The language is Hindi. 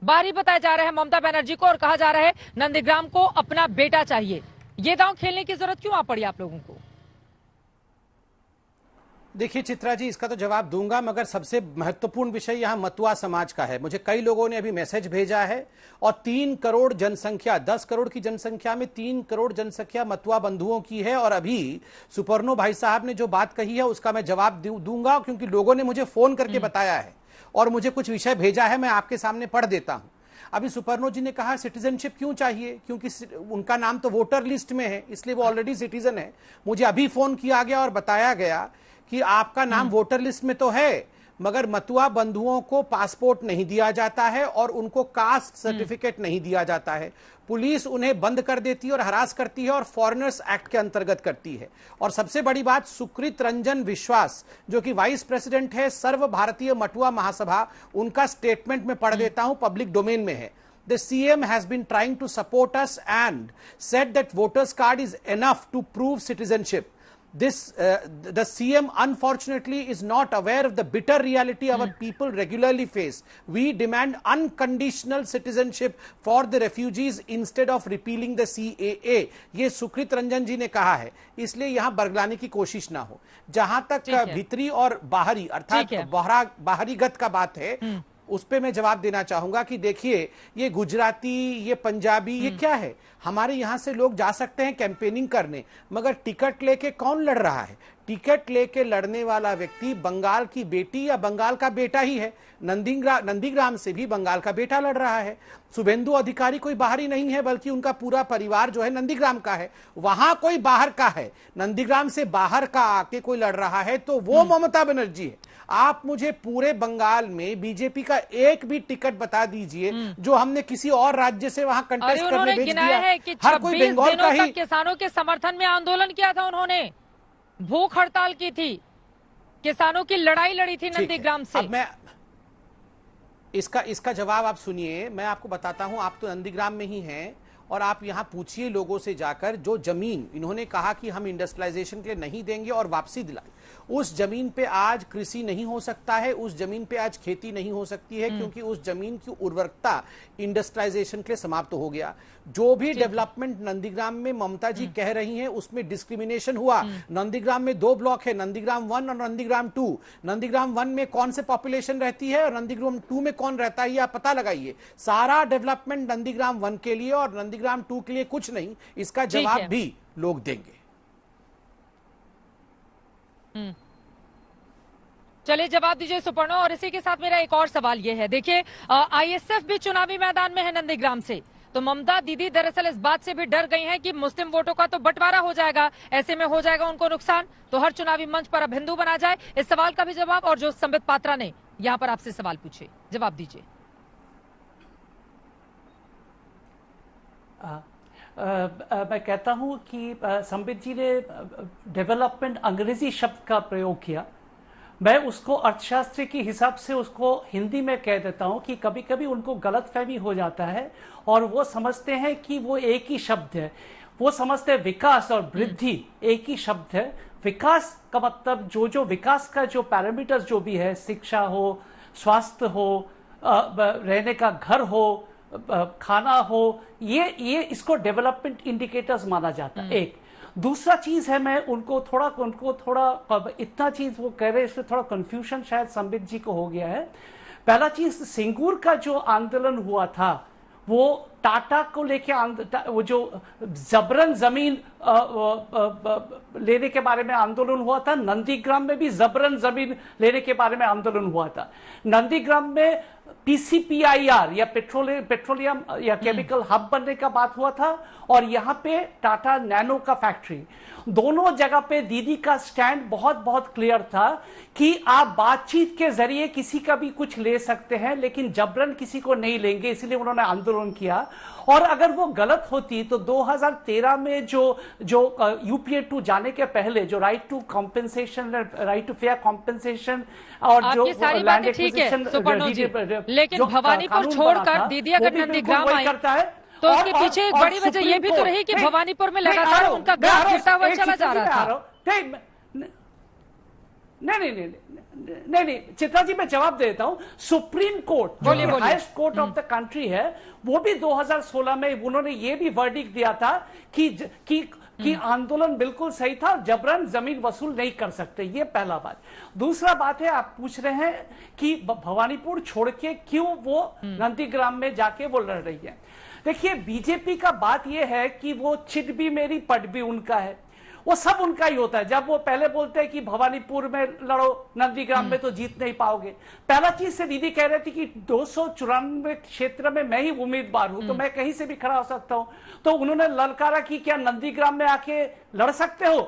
बाहरी बताया जा रहा है ममता बनर्जी को और कहा जा रहा है नंदीग्राम को अपना बेटा चाहिए। ये दांव खेलने की जरूरत क्यों आ पड़ी आप लोगों को? देखिए चित्रा जी, इसका तो जवाब दूंगा, मगर सबसे महत्वपूर्ण विषय यहां मतुआ समाज का है। मुझे कई लोगों ने अभी मैसेज भेजा है और 3 करोड़ जनसंख्या, 10 करोड़ की जनसंख्या में 3 करोड़ जनसंख्या मतुआ बंधुओं की है। और अभी सुपर्णो भाई साहब ने जो बात कही है उसका मैं जवाब दूंगा, क्योंकि लोगों ने मुझे फोन करके बताया है और मुझे कुछ विषय भेजा है, मैं आपके सामने पढ़ देता हूं। अभी सुपर्णो जी ने कहा सिटीजनशिप क्यों चाहिए, क्योंकि उनका नाम तो वोटर लिस्ट में है, इसलिए वो ऑलरेडी सिटीजन है। मुझे अभी फोन किया गया और बताया गया कि आपका नाम वोटर लिस्ट में तो है, मगर मतुआ बंधुओं को पासपोर्ट नहीं दिया जाता है और उनको कास्ट सर्टिफिकेट नहीं दिया जाता है। पुलिस उन्हें बंद कर देती है और हरास करती है और फॉरेनर्स एक्ट के अंतर्गत करती है। और सबसे बड़ी बात, सुकृत रंजन विश्वास जो कि वाइस प्रेसिडेंट है सर्व भारतीय मतुआ महासभा, उनका स्टेटमेंट में पढ़ देता हूं, पब्लिक डोमेन में है। The CM has been trying to support us and said that voters card is enough to prove citizenship. The CM unfortunately is not aware of the bitter reality our people regularly face. We demand unconditional citizenship for the refugees instead of repealing the CAA. ये सुकृत रंजन जी ने कहा है, इसलिए यहां बरगलाने की कोशिश ना हो। जहां तक भीतरी और बाहरी अर्थात बाहरीगत का बात है, उस पे मैं जवाब देना चाहूंगा कि देखिए, ये गुजराती, ये पंजाबी, ये क्या है? हमारे यहां से लोग जा सकते हैं कैंपेनिंग करने, मगर टिकट लेके कौन लड़ रहा है? टिकट लेके लड़ने वाला व्यक्ति बंगाल की बेटी या बंगाल का बेटा ही है। नंदीग्राम से भी बंगाल का बेटा लड़ रहा है। शुभेंदु अधिकारी कोई बाहरी नहीं है, बल्कि उनका पूरा परिवार जो है नंदीग्राम का है। वहां कोई बाहर का है, नंदीग्राम से बाहर का आके कोई लड़ रहा है तो वो ममता बनर्जी है। आप मुझे पूरे बंगाल में बीजेपी का एक भी टिकट बता दीजिए जो हमने किसी और राज्य से वहां कंटेस्ट करने भेज दिया है कि हर कोई बंगाल का ही। किसानों के समर्थन में आंदोलन किया था उन्होंने, भूख हड़ताल की थी, किसानों की लड़ाई लड़ी थी नंदीग्राम से। अब मैं इसका जवाब आप सुनिए, मैं आपको बताता हूं। आप तो नंदीग्राम में ही हैं और आप यहां पूछिए लोगों से जाकर, जो जमीन इन्होंने कहा कि हम इंडस्ट्रियलाइजेशन के लिए नहीं देंगे और वापसी दिलाए, उस जमीन पे आज कृषि नहीं हो सकता है, उस जमीन पे आज खेती नहीं हो सकती है, क्योंकि उस जमीन की उर्वरकता इंडस्ट्रियलाइजेशन के लिए समाप्त हो गया। जो भी डेवलपमेंट नंदीग्राम में ममता जी कह रही हैं उसमें डिस्क्रिमिनेशन हुआ। नंदीग्राम में 2 ब्लॉक है, नंदीग्राम 1 और नंदीग्राम 2। नंदीग्राम 1 में कौन से पॉपुलेशन रहती है और नंदीग्राम 2 में कौन रहता है, ये आप पता लगाइए। सारा डेवलपमेंट नंदीग्राम 1 के लिए और नंदीग्राम 2 के लिए कुछ नहीं। इसका जवाब भी लोग देंगे। चलिए जवाब दीजिए सुपर्णो। और इसी के साथ मेरा एक और सवाल ये है, देखिए आईएसएफ भी चुनावी मैदान में है नंदीग्राम से, तो ममता दीदी दरअसल इस बात से भी डर गई हैं कि मुस्लिम वोटों का तो बंटवारा हो जाएगा, ऐसे में हो जाएगा उनको नुकसान, तो हर चुनावी मंच पर अब हिंदू बना जाए। इस सवाल का भी जवाब, और जो संबित पात्रा ने यहाँ पर आपसे सवाल पूछे, जवाब दीजिए। मैं कहता हूं कि संबित जी ने डेवलपमेंट अंग्रेजी शब्द का प्रयोग किया। मैं उसको अर्थशास्त्री के हिसाब से उसको हिंदी में कह देता हूं कि कभी कभी उनको गलतफहमी हो जाता है और वो समझते हैं कि वो एक ही शब्द है। वो समझते हैं विकास और वृद्धि एक ही शब्द है। विकास का मतलब जो विकास का जो पैरामीटर्स जो भी है, शिक्षा हो, स्वास्थ्य हो, रहने का घर हो, खाना हो, ये इसको डेवलपमेंट इंडिकेटर्स माना जाता है। एक दूसरा चीज है, मैं उनको थोड़ा इतना चीज वो कह रहे हैं, इसमें थोड़ा कंफ्यूजन शायद संबित जी को हो गया है। पहला चीज, सिंगूर का जो आंदोलन हुआ था वो टाटा को लेके, वो जो जबरन जमीन लेने के बारे में आंदोलन हुआ था, नंदीग्राम में भी जबरन जमीन लेने के बारे में आंदोलन हुआ था। नंदीग्राम में पीसीपीआईआर या पेट्रोलियम या केमिकल हब बनने का बात हुआ था, और यहां पे टाटा नैनो का फैक्ट्री। दोनों जगह पे दीदी का स्टैंड बहुत क्लियर था कि आप बातचीत के जरिए किसी का भी कुछ ले सकते हैं, लेकिन जबरन किसी को नहीं लेंगे, इसलिए उन्होंने आंदोलन किया। और अगर वो गलत होती तो 2013 में जो यूपीए 2 जाने के पहले जो right to compensation, right to fair compensation और जो लैंड एक्विजिशन, लेकिन भवानीपुर छोड़कर दीदी अगर नंदीग्राम आई करता है तो उसके पीछे एक बड़ी वजह यह भी तो रही कि भवानीपुर में लगातार उनका ग्राफ गिरता हुआ चला जा रहा था। नहीं, चित्रा जी मैं जवाब देता हूं। सुप्रीम कोर्ट बोलिए, जो बोलिए। Highest court of the country है, वो भी 2016 में उन्होंने ये भी वर्डिक्ट दिया था कि आंदोलन बिल्कुल सही था, जबरन जमीन वसूल नहीं कर सकते। ये पहला बात। दूसरा बात है, आप पूछ रहे हैं कि भवानीपुर छोड़ के क्यों वो नंदीग्राम में जाके वो लड़ रही है। देखिए, बीजेपी का बात यह है कि वो चिट भी मेरी पट भी उनका है, वो सब उनका ही होता है। जब वो पहले बोलते हैं कि भवानीपुर में लड़ो, नंदीग्राम में तो जीत नहीं पाओगे। पहला चीज से दीदी कह रहे थे कि 294 क्षेत्र में मैं ही उम्मीदवार हूं, तो मैं कहीं से भी खड़ा हो सकता हूं। तो उन्होंने ललकारा कि क्या नंदीग्राम में आके लड़ सकते हो?